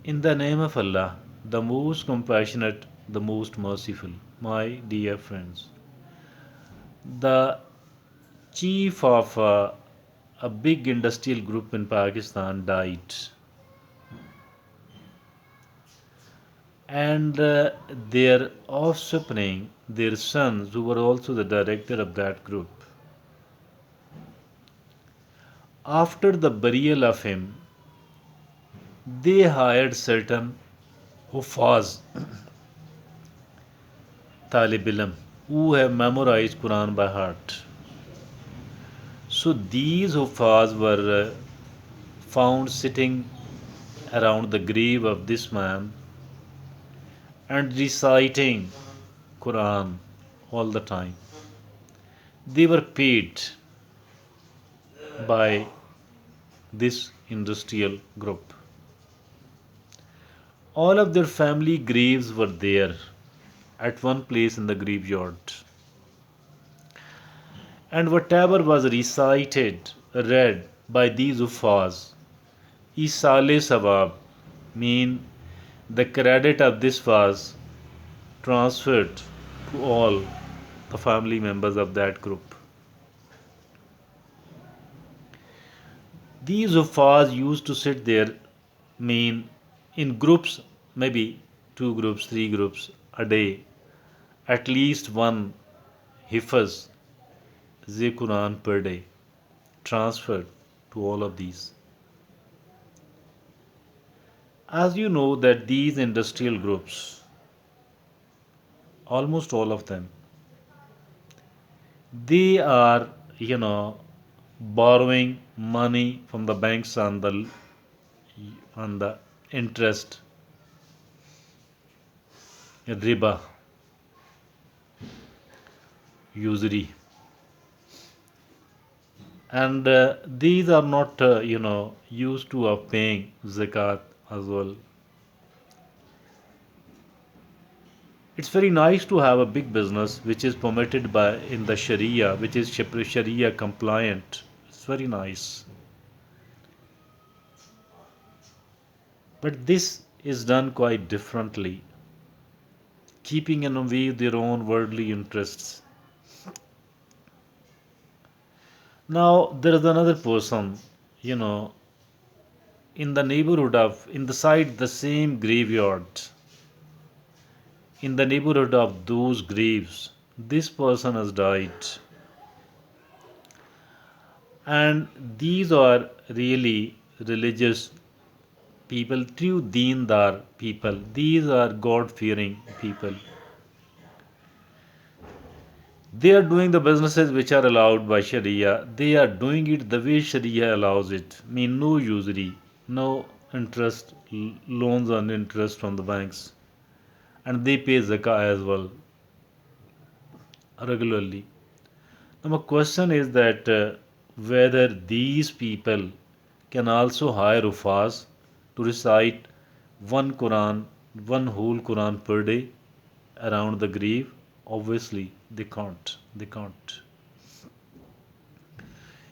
In the name of Allah, the most compassionate, the most merciful, my dear friends, the chief of a big industrial group in Pakistan died, and their offspring, their sons, who were also the director of that group, after the burial of him, they hired certain hufaaz, talib ilm, who have memorized Quran by heart. So these huffaz were found sitting around the grave of this man and reciting Quran all the time. They were paid by this industrial group. All of their family graves were there at one place in the graveyard. And whatever was recited, read by these huffaz, Isale Sawab, mean the credit of this was transferred to all the family members of that group. These huffaz used to sit there, mean in groups, maybe two groups, three groups a day, at least one hifaz, Quran per day, transferred to all of these. As you know that these industrial groups, almost all of them, they are, borrowing money from the banks on the interest, riba, usury, and these are not, used to of paying zakat as well. It's very nice to have a big business which is permitted by in the Sharia, which is Sharia compliant. It's very nice. But this is done quite differently, keeping in view their own worldly interests. Now there is another person, you know, in the neighborhood of, in the side the same graveyard, in the neighborhood of those graves, this person has died. And these are really religious people, true deendar people. These are God fearing people. They are doing the businesses which are allowed by Sharia. They are doing it the way Sharia allows it. I mean, no usury, no interest, loans on interest from the banks. And they pay zakah as well regularly. Now, my question is that whether these people can also hire huffaz to recite one Quran, one whole Quran per day around the grave. Obviously, they can't. They can't.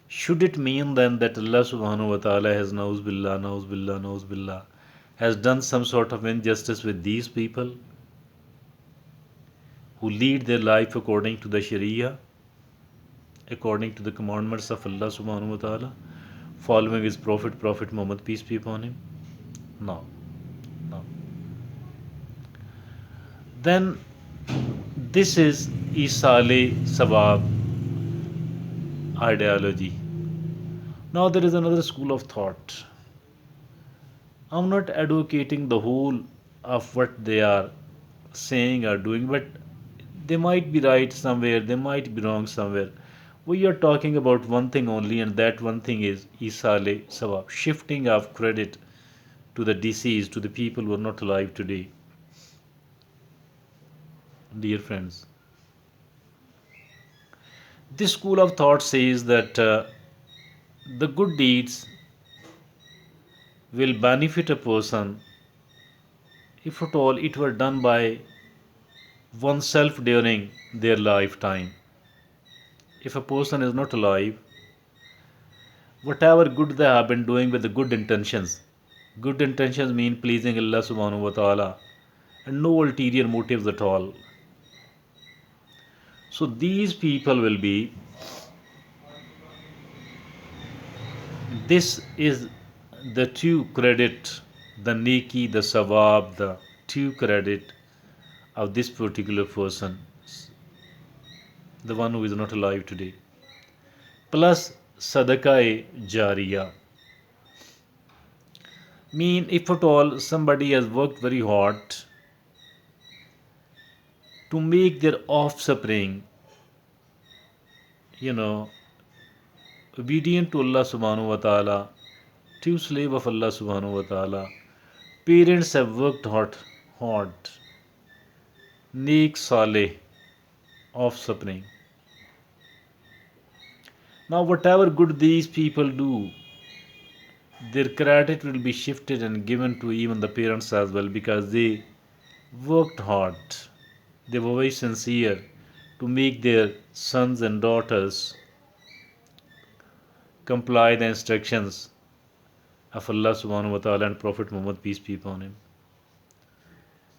Should it mean then that Allah subhanahu wa ta'ala has nauz billah, has done some sort of injustice with these people who lead their life according to the Sharia, according to the commandments of Allah subhanahu wa ta'ala, following his Prophet Muhammad, peace be upon him? No, no. Then this is Isale Sawab ideology. Now there is another school of thought. I'm not advocating the whole of what they are saying or doing, but they might be right somewhere, they might be wrong somewhere. We are talking about one thing only, and that one thing is Isale Sawab, shifting of credit to the deceased, to the people who are not alive today. Dear friends, this school of thought says that the good deeds will benefit a person if at all it were done by oneself during their lifetime. If a person is not alive, whatever good they have been doing with the good intentions, Good intentions mean pleasing Allah subhanahu wa ta'ala and no ulterior motives at all. So these people will be, this is the true credit, the neki, the sawab, the true credit of this particular person, the one who is not alive today. Plus Sadaqah Jaaria. Mean if at all somebody has worked very hard to make their offspring, you know, obedient to Allah subhanahu wa ta'ala, true slave of Allah subhanahu wa ta'ala. Parents have worked hard, neek saleh offspring. Now, whatever good these people do, their credit will be shifted and given to even the parents as well because they worked hard. They were very sincere to make their sons and daughters comply the instructions of Allah subhanahu wa ta'ala and Prophet Muhammad, peace be upon him.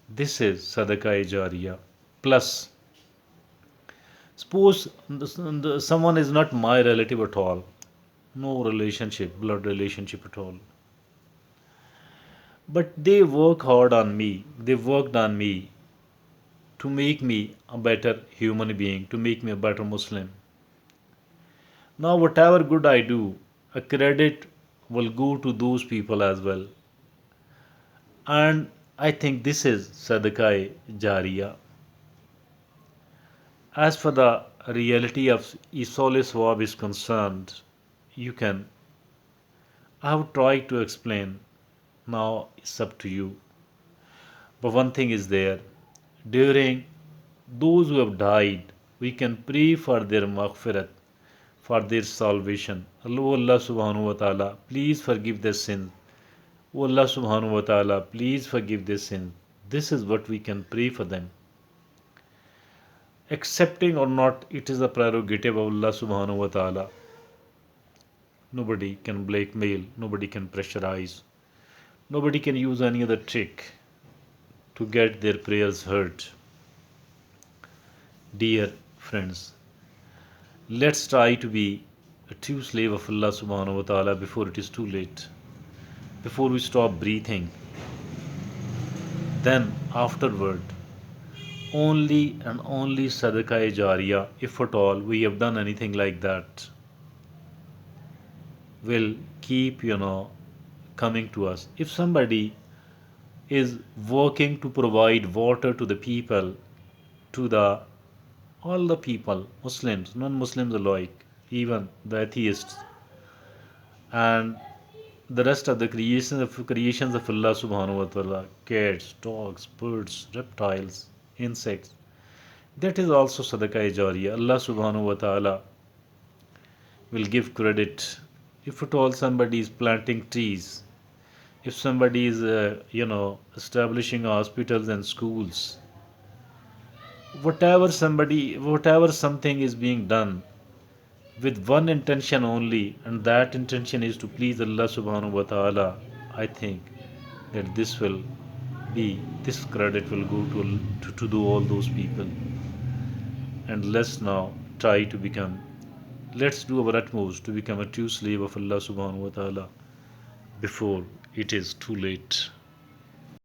This is Sadaqah Jariya. Plus, suppose someone is not my relative at all, no relationship, blood relationship at all. But they work hard on me, they worked on me to make me a better human being, to make me a better Muslim. Now, whatever good I do, a credit will go to those people as well. And I think this is Sadaqah Jariya. As for the reality of Isole Swab is concerned, you can, I have tried to explain, now it's up to you. But one thing is there, during those who have died, we can pray for their maghfirat, for their salvation. Allah subhanahu wa ta'ala, please forgive their sins. O Allah subhanahu wa ta'ala, please forgive their sins. This is what we can pray for them. Accepting or not, it is a prerogative of Allah subhanahu wa ta'ala. Nobody can blackmail, nobody can pressurize, nobody can use any other trick to get their prayers heard. Dear friends, let's try to be a true slave of Allah subhanahu wa ta'ala before it is too late. Before we stop breathing, then afterward, only and only Sadaqah Jariya, if at all we have done anything like that, will keep, coming to us. If somebody is working to provide water to the people, to the all the people, Muslims, non-Muslims alike, even the atheists, and the rest of the creations of Allah subhanahu wa ta'ala, cats, dogs, birds, reptiles, insects. That is also Sadaqah Jariya. Allah subhanahu wa ta'ala will give credit. If at all somebody is planting trees, if somebody is, establishing hospitals and schools, whatever something is being done with one intention only, and that intention is to please Allah subhanahu wa ta'ala, I think that this credit will go to do all those people. And let's do our utmost to become a true slave of Allah subhanahu wa ta'ala before it is too late.